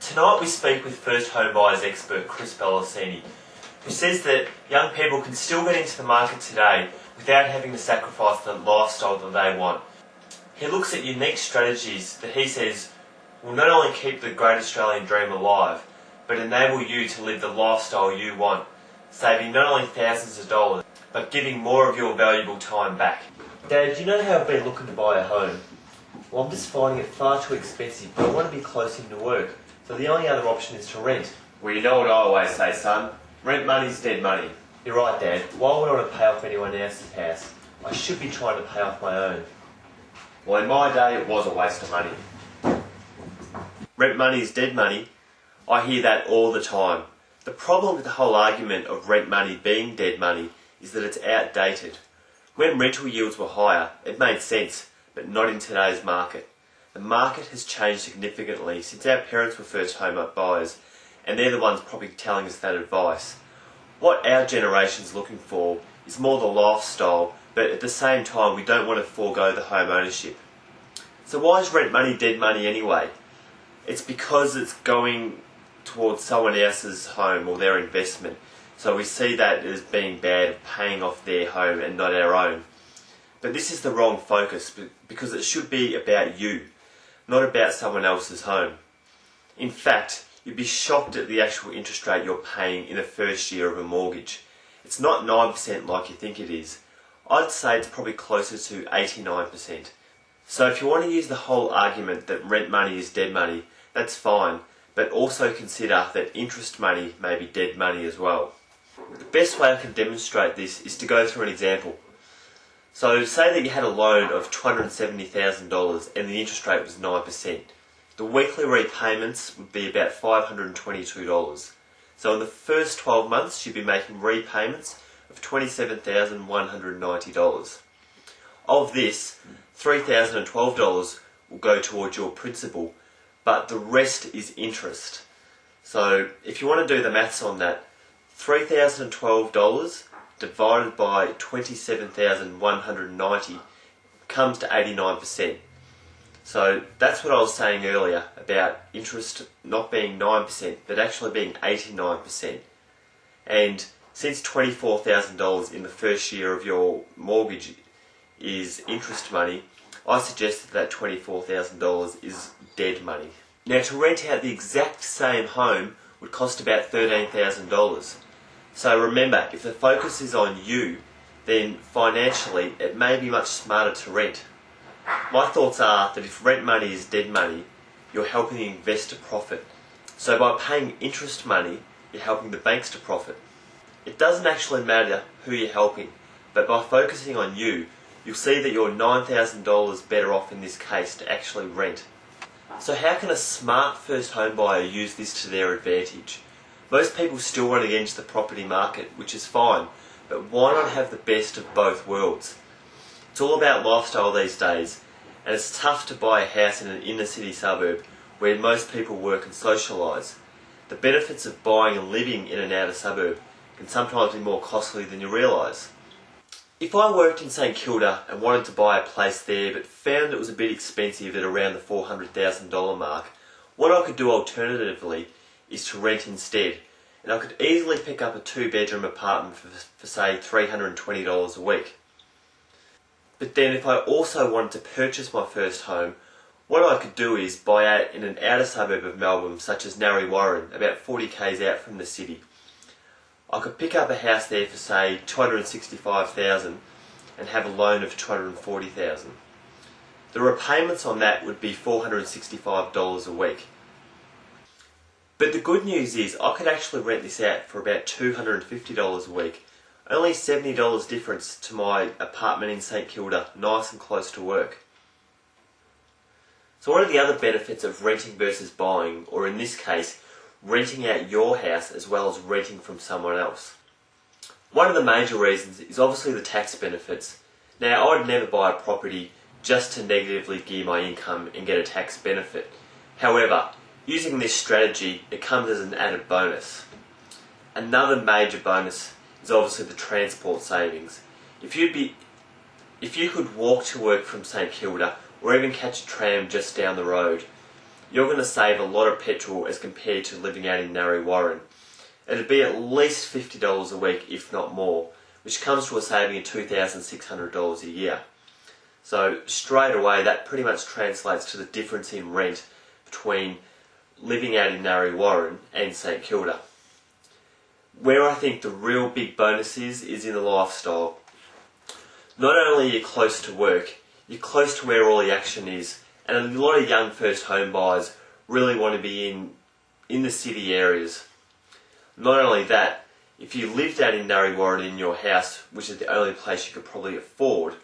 Tonight we speak with first home buyers expert Chris Ballasini, who says that young people can still get into the market today without having to sacrifice the lifestyle that they want. He looks at unique strategies that he says will not only keep the great Australian dream alive, but enable you to live the lifestyle you want, saving not only thousands of dollars, but giving more of your valuable time back. Dad, do you know how I've been looking to buy a home? Well, I'm just finding it far too expensive, but I want to be close into work, so the only other option is to rent. Well, you know what I always say, son. Rent money's dead money. You're right, Dad. Why would I want to pay off anyone else's house? I should be trying to pay off my own. Well, in my day, it was a waste of money. Rent money is dead money. I hear that all the time. The problem with the whole argument of rent money being dead money is that it's outdated. When rental yields were higher, it made sense, but not in today's market. The market has changed significantly since our parents were first home buyers, and they're the ones probably telling us that advice. What our generation's looking for is more the lifestyle, but at the same time we don't want to forego the home ownership. So why is rent money dead money anyway? It's because it's going towards someone else's home or their investment. So we see that as being bad, paying off their home and not our own. But this is the wrong focus, because it should be about you, not about someone else's home. In fact, you'd be shocked at the actual interest rate you're paying in the first year of a mortgage. It's not 9% like you think it is. I'd say it's probably closer to 89%. So if you want to use the whole argument that rent money is dead money, that's fine, but also consider that interest money may be dead money as well. The best way I can demonstrate this is to go through an example. So say that you had a loan of $270,000 and the interest rate was 9%. The weekly repayments would be about $522. So in the first 12 months you'd be making repayments of $27,190. Of this, $3,012 will go towards your principal, but the rest is interest. So if you want to do the maths on that, $3,012 divided by $27,190 comes to 89%. So that's what I was saying earlier about interest not being 9% but actually being 89%. And since $24,000 in the first year of your mortgage is interest money, I suggested that $24,000 is dead money. Now, to rent out the exact same home would cost about $13,000. So remember, if the focus is on you, then financially it may be much smarter to rent. My thoughts are that if rent money is dead money, you're helping the investor profit. So by paying interest money, you're helping the banks to profit. It doesn't actually matter who you're helping, but by focusing on you, you'll see that you're $9,000 better off in this case to actually rent. So how can a smart first home buyer use this to their advantage? Most people still want to get into the property market, which is fine, but why not have the best of both worlds? It's all about lifestyle these days, and it's tough to buy a house in an inner city suburb where most people work and socialise. The benefits of buying and living in an outer suburb can sometimes be more costly than you realise. If I worked in St Kilda and wanted to buy a place there but found it was a bit expensive at around the $400,000 mark, what I could do alternatively is to rent instead, and I could easily pick up a 2-bedroom apartment for say $320 a week. But then if I also wanted to purchase my first home, what I could do is buy out in an outer suburb of Melbourne such as Narre Warren, about 40 k's out from the city. I could pick up a house there for say $265,000 and have a loan of $240,000. The repayments on that would be $465 a week. But the good news is I could actually rent this out for about $250 a week, only $70 difference to my apartment in St Kilda, nice and close to work. So what are the other benefits of renting versus buying, or in this case, renting out your house as well as renting from someone else? One of the major reasons is obviously the tax benefits. Now, I'd never buy a property just to negatively gear my income and get a tax benefit. However, using this strategy, it comes as an added bonus. Another major bonus is obviously the transport savings. If you could walk to work from St Kilda or even catch a tram just down the road, you're going to save a lot of petrol as compared to living out in Narre Warren. It'd be at least $50 a week, if not more, which comes to a saving of $2,600 a year. So straight away, that pretty much translates to the difference in rent between living out in Narre Warren and St Kilda. Where I think the real big bonus is in the lifestyle. Not only are you close to work, you're close to where all the action is, and a lot of young first home buyers really want to be in the city areas. Not only that, if you lived out in Narre Warren in your house, which is the only place you could probably afford,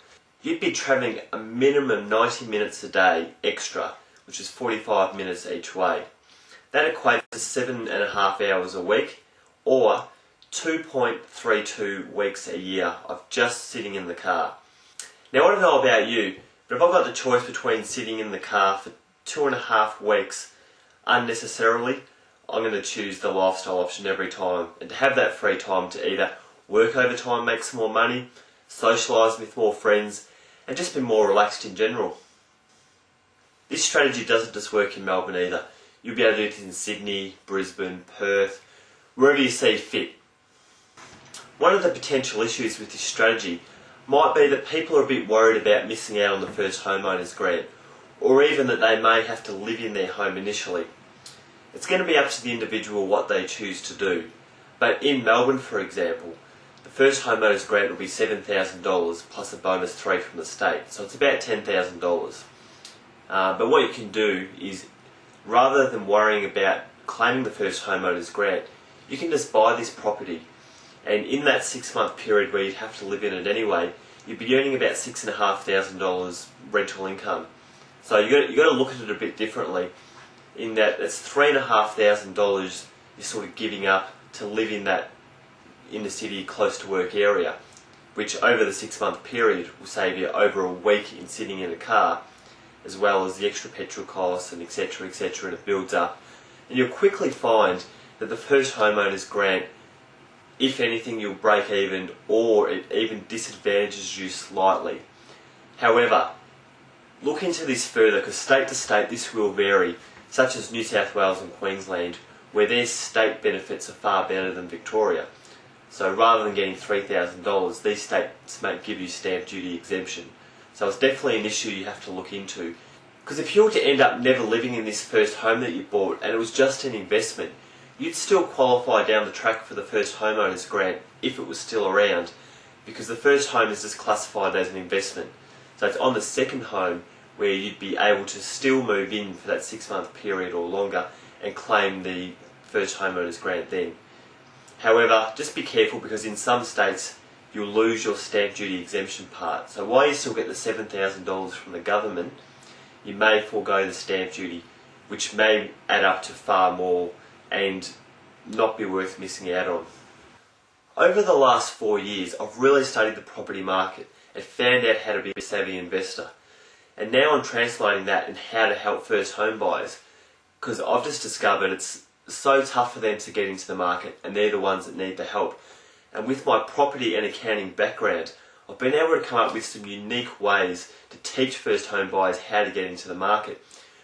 you'd be travelling a minimum 90 minutes a day extra, which is 45 minutes each way. That equates to 7.5 hours a week, or 2.32 weeks a year of just sitting in the car. Now, I don't know about you, but if I've got the choice between sitting in the car for 2.5 weeks unnecessarily, I'm going to choose the lifestyle option every time, and to have that free time to either work overtime, make some more money, socialise with more friends, and just be more relaxed in general. This strategy doesn't just work in Melbourne either. You'll be able to do it in Sydney, Brisbane, Perth, wherever you see fit. One of the potential issues with this strategy might be that people are a bit worried about missing out on the first homeowners grant, or even that they may have to live in their home initially. It's going to be up to the individual what they choose to do. But in Melbourne, for example, the first homeowners grant will be $7,000 plus a bonus 3 from the state, so it's about $10,000. But what you can do is, rather than worrying about claiming the first homeowners grant, you can just buy this property, and in that 6-month period where you'd have to live in it anyway, you'd be earning about $6,500 rental income. So you've got to look at it a bit differently, in that it's $3,500 you're sort of giving up to live in that inner city close to work area, which over the 6-month period will save you over a week in sitting in a car, as well as the extra petrol costs and etc, and it builds up. And you'll quickly find that the first homeowners grant, if anything, you'll break even, or it even disadvantages you slightly. However, look into this further, because state to state this will vary, such as New South Wales and Queensland, where their state benefits are far better than Victoria. So rather than getting $3,000, these states might give you stamp duty exemption. So it's definitely an issue you have to look into. Because if you were to end up never living in this first home that you bought, and it was just an investment, you'd still qualify down the track for the first homeowners grant if it was still around, because the first home is just classified as an investment. So it's on the second home where you'd be able to still move in for that 6-month period or longer and claim the first homeowners grant then. However, just be careful, because in some states you'll lose your stamp duty exemption part. So while you still get the $7,000 from the government, you may forego the stamp duty, which may add up to far more and not be worth missing out on. Over the last 4 years, I've really studied the property market and found out how to be a savvy investor. And now I'm translating that in how to help first home buyers, because I've just discovered it's so tough for them to get into the market, and they're the ones that need the help. And with my property and accounting background, I've been able to come up with some unique ways to teach first home buyers how to get into the market,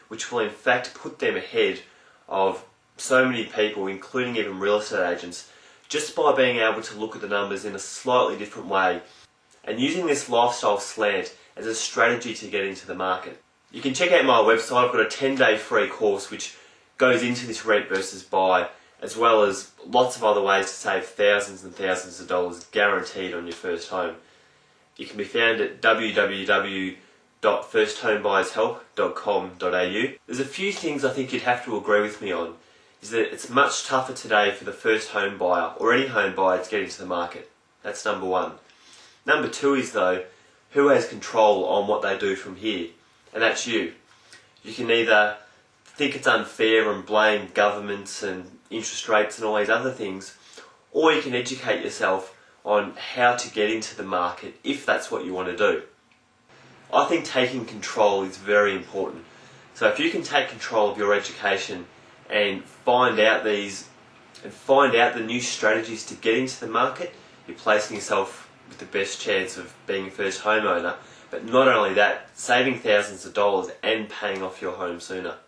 which will in fact put them ahead of so many people, including even real estate agents, just by being able to look at the numbers in a slightly different way and using this lifestyle slant as a strategy to get into the market. You can check out my website. I've got a 10-day free course which goes into this rent versus buy, as well as lots of other ways to save thousands and thousands of dollars guaranteed on your first home. You can be found at www.firsthomebuyershelp.com.au. There's a few things I think you'd have to agree with me on, is that it's much tougher today for the first home buyer, or any home buyer, to get into the market. That's number one. Number two is, though, who has control on what they do from here? And that's you. You can either think it's unfair and blame governments and interest rates and all these other things, or you can educate yourself on how to get into the market if that's what you want to do. I think taking control is very important. So if you can take control of your education and find out the new strategies to get into the market, you're placing yourself with the best chance of being a first homeowner, but not only that, saving thousands of dollars and paying off your home sooner.